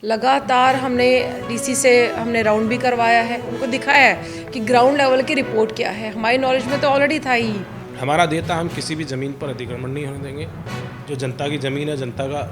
लगातार हमने डीसी से राउंड भी करवाया है, उनको दिखाया है कि ग्राउंड लेवल की रिपोर्ट क्या है। हमारी नॉलेज में तो ऑलरेडी था ही। हमारा देता हम किसी भी ज़मीन पर अतिक्रमण नहीं होने देंगे। जो जनता की ज़मीन है, जनता का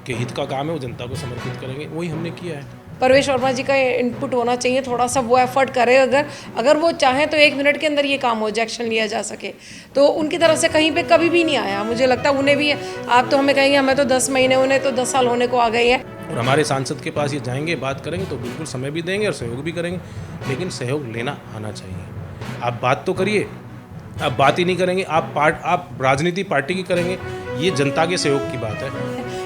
के हित का काम है, वो जनता को समर्पित करेंगे। वही हमने किया है। परवेश वर्मा जी का इनपुट होना चाहिए, थोड़ा सा वो एफर्ट करे। अगर वो चाहें तो 1 मिनट के अंदर ये काम हो जाए, एक्शन लिया जा सके। तो उनकी तरफ से कहीं पे कभी भी नहीं आया। मुझे लगता है उन्हें भी, आप तो हमें कहेंगे हमें तो 10 महीने, उन्हें तो 10 साल होने को आ गई है। और हमारे सांसद के पास ये जाएंगे, बात करेंगे तो बिल्कुल समय भी देंगे और सहयोग भी करेंगे, लेकिन सहयोग लेना आना चाहिए। आप बात तो करिए, आप बात ही नहीं करेंगे, आप राजनीति पार्टी की करेंगे, ये जनता के सहयोग की बात है।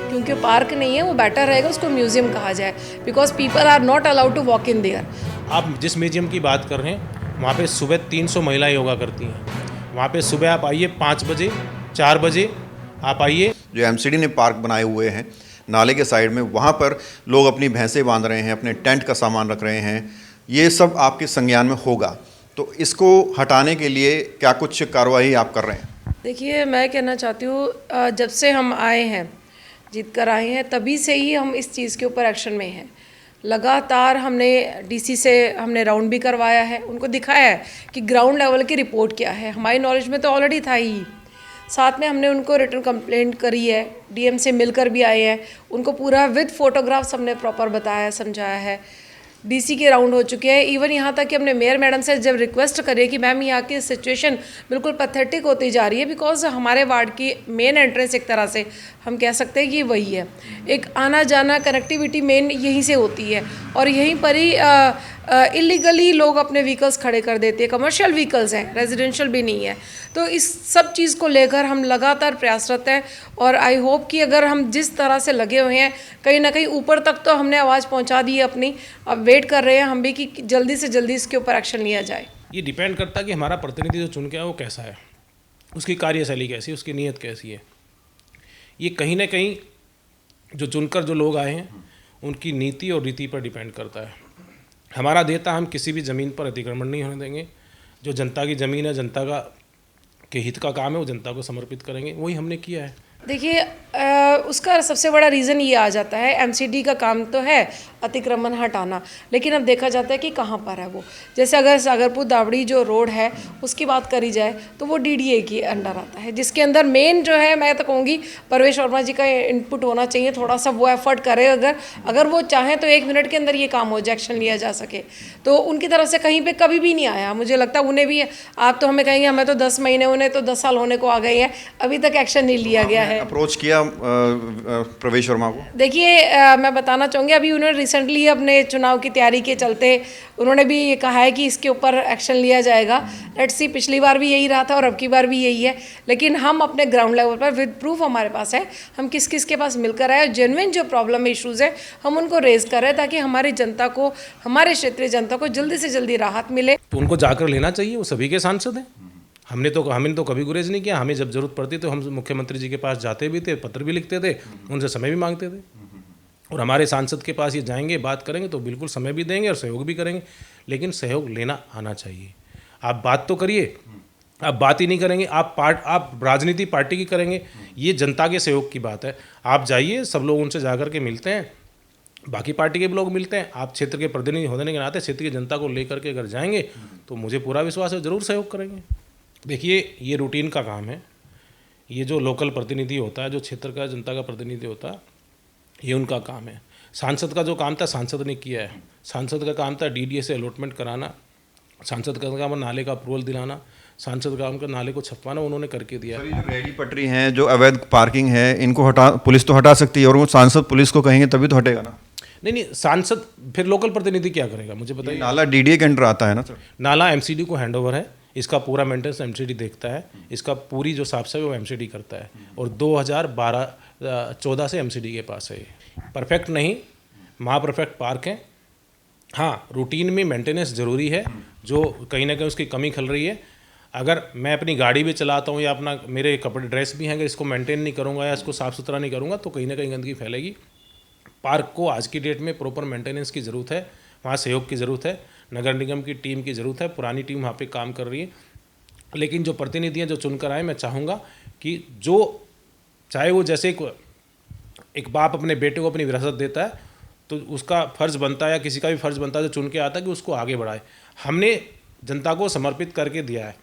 क्योंकि पार्क नहीं है, वो बेटर रहेगा उसको म्यूजियम कहा जाए, because people are not allowed to walk in there. आप जिस म्यूजियम की बात कर रहे हैं, वहाँ पे सुबह 300 महिलाएं योगा करती हैं। वहाँ पे सुबह आप आइए 5 बजे, 4 बजे आप आइए। जो एमसीडी ने पार्क बनाए हुए हैं नाले के साइड में, वहाँ पर लोग अपनी भैंसें बांध रहे हैं, अपने टेंट का सामान रख रहे हैं। ये सब आपके संज्ञान में होगा, तो इसको हटाने के लिए क्या कुछ कार्रवाई आप कर रहे हैं? देखिए, मैं कहना चाहती हूँ, जब से हम आए हैं, जीत कर आए हैं, तभी से ही हम इस चीज़ के ऊपर एक्शन में हैं। लगातार हमने डीसी से राउंड भी करवाया है, उनको दिखाया है कि ग्राउंड लेवल की रिपोर्ट क्या है। हमारी नॉलेज में तो ऑलरेडी था ही। साथ में हमने उनको रिटर्न कंप्लेंट करी है, डीएम से मिलकर भी आए हैं, उनको पूरा विद फोटोग्राफ्स हमने प्रॉपर बताया, समझाया है। डीसी के राउंड हो चुके हैं। इवन यहाँ तक कि हमने मेयर मैडम से जब रिक्वेस्ट करी कि मैम यहाँ की सिचुएशन बिल्कुल पैथेटिक होती जा रही है, बिकॉज हमारे वार्ड की मेन एंट्रेंस एक तरह से हम कह सकते हैं कि वही है, एक आना जाना कनेक्टिविटी मेन यहीं से होती है, और यहीं पर ही इलीगली लोग अपने व्हीकल्स खड़े कर देते हैं। कमर्शियल व्हीकल्स हैं, रेजिडेंशियल भी नहीं है। तो इस सब चीज़ को लेकर हम लगातार प्रयासरत हैं, और आई होप कि अगर हम जिस तरह से लगे हुए हैं, कहीं ना कहीं ऊपर तक तो हमने आवाज़ पहुंचा दी है अपनी। अब वेट कर रहे हैं हम भी कि जल्दी से जल्दी इसके ऊपर एक्शन लिया जाए। ये डिपेंड करता है कि हमारा प्रतिनिधि जो चुन के आया वो कैसा है, उसकी कार्यशैली कैसी है, उसकी नीयत कैसी है। ये कहीं ना कहीं जो चुनकर जो लोग आए हैं, उनकी नीति और रीति पर डिपेंड करता है। हमारा देता हम किसी भी ज़मीन पर अतिक्रमण नहीं होने देंगे। जो जनता की ज़मीन है, जनता का के हित का काम है, वो जनता को समर्पित करेंगे। वही हमने किया है। देखिए, उसका सबसे बड़ा रीज़न ये आ जाता है, एमसीडी का काम तो है अतिक्रमण हटाना, लेकिन अब देखा जाता है कि कहाँ पर है वो। जैसे अगर सागरपुर दावड़ी जो रोड है उसकी बात करी जाए तो वो डीडीए के अंडर आता है, जिसके अंदर मेन जो है, मैं तो कहूँगी परवेश वर्मा जी का इनपुट होना चाहिए, थोड़ा सा वो एफर्ट करे। अगर वो चाहें तो 1 मिनट के अंदर ये काम हो जाए, एक्शन लिया जा सके। तो उनकी तरफ से कहीं पर कभी भी नहीं आया। मुझे लगता है उन्हें भी, आप तो हमें कहेंगे हमें तो 10 महीने, उन्हें तो 10 साल होने को आ गई है, अभी तक एक्शन नहीं लिया गया है। अप्रोच किया प्रवेश वर्मा को? देखिए, मैं बताना चाहूँगी, अभी उन्होंने रिसेंटली अपने चुनाव की तैयारी के चलते उन्होंने भी ये कहा है कि इसके ऊपर एक्शन लिया जाएगा। लेट्स सी, पिछली बार भी यही रहा था और अब की बार भी यही है। लेकिन हम अपने ग्राउंड लेवल पर विद प्रूफ हमारे पास है, हम किस किस के पास मिलकर आए, जेन्युइन जो प्रॉब्लम इश्यूज़ है हम उनको रेज कर रहे हैं, ताकि हमारी जनता को, हमारे क्षेत्रीय जनता को जल्दी से जल्दी राहत मिले। तो उनको जाकर लेना चाहिए, वो सभी के सांसद हैं। हमने तो कभी गुरेज नहीं किया। हमें जब जरूरत पड़ती तो हम मुख्यमंत्री जी के पास जाते भी थे, पत्र भी लिखते थे, उनसे समय भी मांगते थे। और हमारे सांसद के पास ये जाएंगे, बात करेंगे तो बिल्कुल समय भी देंगे और सहयोग भी करेंगे, लेकिन सहयोग लेना आना चाहिए। आप बात तो करिए, आप बात ही नहीं करेंगे, आप राजनीति पार्टी की करेंगे, ये जनता के सहयोग की बात है। आप जाइए, सब लोग उनसे जा कर के मिलते हैं, बाकी पार्टी के भी लोग मिलते हैं। आप क्षेत्र के प्रतिनिधि होने के नाते क्षेत्र की जनता को लेकर के अगर जाएंगे तो मुझे पूरा विश्वास है ज़रूर सहयोग करेंगे। देखिए, ये रूटीन का काम है। ये जो लोकल प्रतिनिधि होता है, जो क्षेत्र का जनता का प्रतिनिधि होता है, ये उनका काम है। सांसद का जो काम था, सांसद ने किया है। सांसद का काम था डीडीए से अलॉटमेंट कराना, सांसद का काम नाले का अप्रूवल दिलाना, सांसद का काम का नाले को छपवाना, उन्होंने करके दिया। सर, ये जो रेडी पटरी हैं, जो अवैध पार्किंग है, इनको पुलिस तो हटा सकती है, और वो सांसद पुलिस को कहेंगे तभी तो हटेगा ना? नहीं, सांसद फिर लोकल प्रतिनिधि क्या करेगा, मुझे बताइए। नाला डीडीए के अंडर आता है ना सर? नाला एमसीडी को हैंडओवर है, इसका पूरा मेंटेनेंस एमसीडी देखता है, इसका पूरी जो साफ सफाई वो एमसीडी करता है, और 2014 से एमसीडी के पास है। परफेक्ट नहीं, महा परफेक्ट पार्क है। हाँ, रूटीन में मेंटेनेंस ज़रूरी है, जो कहीं ना कहीं उसकी कमी खल रही है। अगर मैं अपनी गाड़ी भी चलाता हूँ या अपना मेरे कपड़े ड्रेस भी हैं, अगर इसको मेंटेन नहीं करूँगा या इसको साफ़ सुथरा नहीं करूँगा तो कहीं ना कहीं गंदगी फैलेगी। पार्क को आज की डेट में प्रॉपर मेंटेनेंस की ज़रूरत है, वहाँ सहयोग की ज़रूरत है, नगर निगम की टीम की ज़रूरत है। पुरानी टीम वहाँ पे काम कर रही है, लेकिन जो प्रतिनिधि हैं जो चुनकर आए, मैं चाहूँगा कि जो चाहे वो जैसे एक बाप अपने बेटे को अपनी विरासत देता है, तो उसका फ़र्ज़ बनता है या किसी का भी फ़र्ज़ बनता है जो चुन के आता है कि उसको आगे बढ़ाए। हमने जनता को समर्पित करके दिया है।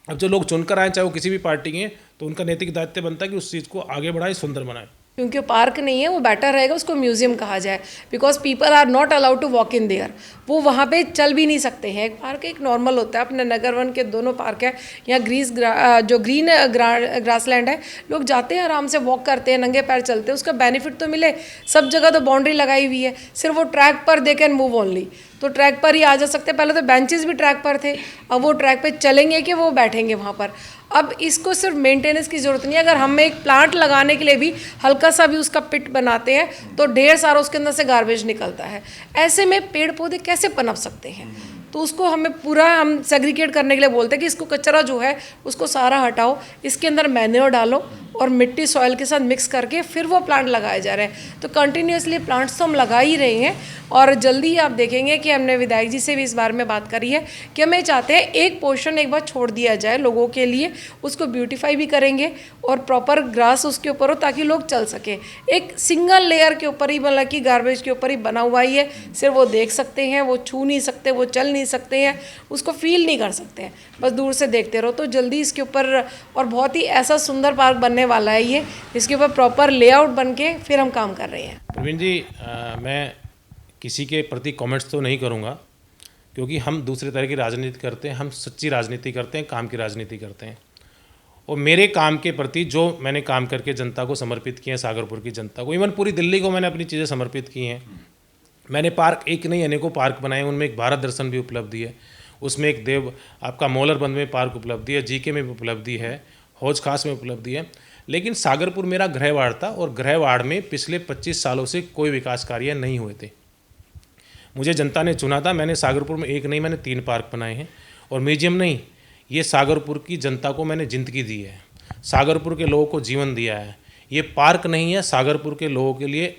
अब जो लोग चुनकर आए, चाहे वो किसी भी पार्टी के हैं, तो उनका नैतिक दायित्व बनता है कि उस चीज़ को आगे बढ़ाए, सुंदर बनाए। क्योंकि पार्क नहीं है, वो बेटर रहेगा उसको म्यूजियम कहा जाए, because people are not allowed to walk in there. वो वहाँ पे चल भी नहीं सकते हैं। एक पार्क एक नॉर्मल होता है, अपने नगर वन के दोनों पार्क है, यहाँ जो ग्रीन ग्रासलैंड है, लोग जाते हैं आराम से वॉक करते हैं, नंगे पैर चलते हैं, उसका बेनिफिट तो मिले। सब जगह तो बाउंड्री लगाई हुई है, सिर्फ वो ट्रैक पर दे कैन मूव ओनली, तो ट्रैक पर ही आ जा सकते हैं। पहले तो बेंचेस भी ट्रैक पर थे, अब वो ट्रैक पे चलेंगे कि वो बैठेंगे वहाँ पर। अब इसको सिर्फ मेंटेनेंस की ज़रूरत नहीं है। अगर हम एक प्लांट लगाने के लिए भी हल्का सा भी उसका पिट बनाते हैं तो ढेर सारा उसके अंदर से गार्बेज निकलता है। ऐसे में पेड़ पौधे कैसे पनप सकते हैं? तो उसको हमें पूरा हम सेग्रीगेट करने के लिए बोलते हैं कि इसको कचरा जो है उसको सारा हटाओ, इसके अंदर मैन्योर डालो और मिट्टी सॉइल के साथ मिक्स करके फिर वो प्लांट लगाए जा रहे हैं। तो कंटिन्यूसली प्लांट्स तो हम लगा ही रहे हैं और जल्दी ही आप देखेंगे कि हमने विधायक जी से भी इस बारे में बात करी है कि हमें चाहते हैं एक पोर्शन एक बार छोड़ दिया जाए लोगों के लिए, उसको ब्यूटीफाई भी करेंगे और प्रॉपर ग्रास उसके ऊपर हो ताकि लोग चल सकें। एक सिंगल लेयर के ऊपर ही, मतलब कि गार्बेज के ऊपर ही बना हुआ ही है, सिर्फ वो देख सकते हैं, वो छू नहीं सकते, वो चल नहीं सकते हैं, उसको फील नहीं कर सकते हैं, बस दूर से देखते रहो। तो जल्दी इसके ऊपर और बहुत ही ऐसा सुंदर पार्क बनने वाला है ये, इसके ऊपर प्रॉपर लेआउट बन के फिर हम काम कर रहे हैं। प्रवीण जी, मैं किसी के प्रति कमेंट्स तो नहीं करूँगा क्योंकि हम दूसरे तरह की राजनीति करते हैं, हम सच्ची राजनीति करते हैं, काम की राजनीति करते हैं। और मेरे काम के प्रति जो मैंने काम करके जनता को समर्पित किए हैं, सागरपुर की जनता को, इवन पूरी दिल्ली को मैंने अपनी चीज़ें समर्पित की हैं। मैंने पार्क एक नहीं अनेकों पार्क बनाए, उनमें एक भारत दर्शन भी उपलब्धि है, उसमें एक देव आपका मौलरबंद में पार्क उपलब्धि है, जीके में भी उपलब्धि है, हौज खास में उपलब्धि है। लेकिन सागरपुर मेरा गृह वार्ड था और गृह वार्ड में पिछले 25 सालों से कोई विकास कार्य नहीं हुए थे। मुझे जनता ने चुना था, मैंने सागरपुर में एक नहीं मैंने 3 पार्क बनाए हैं। और म्यूजियम नहीं, ये सागरपुर की जनता को मैंने ज़िंदगी दी है, सागरपुर के लोगों को जीवन दिया है। ये पार्क नहीं है, सागरपुर के लोगों के लिए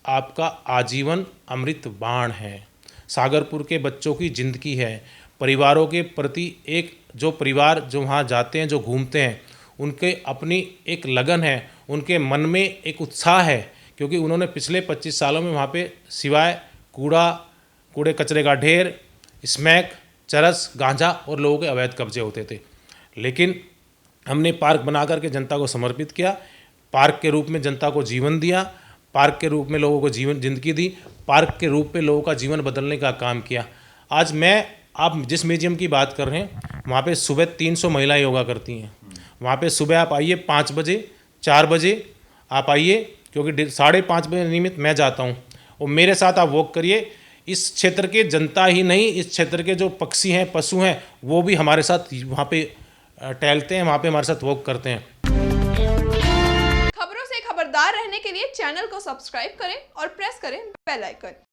आपका आजीवन अमृत बाण है। सागरपुर के बच्चों की ज़िंदगी है, परिवारों के प्रति एक जो परिवार जो वहाँ जाते हैं, जो घूमते हैं, उनके अपनी एक लगन है, उनके मन में एक उत्साह है, क्योंकि उन्होंने पिछले 25 सालों में वहाँ पे सिवाय कूड़े कचरे का ढेर, स्मैक, चरस, गांजा और लोगों के अवैध कब्जे होते थे। लेकिन हमने पार्क बना करके जनता को समर्पित किया, पार्क के रूप में जनता को जीवन दिया, पार्क के रूप में लोगों को ज़िंदगी दी, पार्क के रूप में लोगों का जीवन बदलने का काम किया। आज आप जिस म्यूजियम की बात कर रहे हैं, वहाँ पे सुबह 300 महिलाएं योगा करती हैं। वहाँ पे सुबह आप आइए 5 बजे 4 बजे आप आइए, क्योंकि 5:30 बजे नियमित मैं जाता हूँ और मेरे साथ आप वॉक करिए। इस क्षेत्र के जनता ही नहीं, इस क्षेत्र के जो पक्षी हैं, पशु हैं, वो भी हमारे साथ वहाँ पे टहलते हैं, वहाँ पे हमारे साथ वॉक करते हैं। खबरों से खबरदार रहने के लिए चैनल को सब्सक्राइब करें और प्रेस करें बेल आइकन।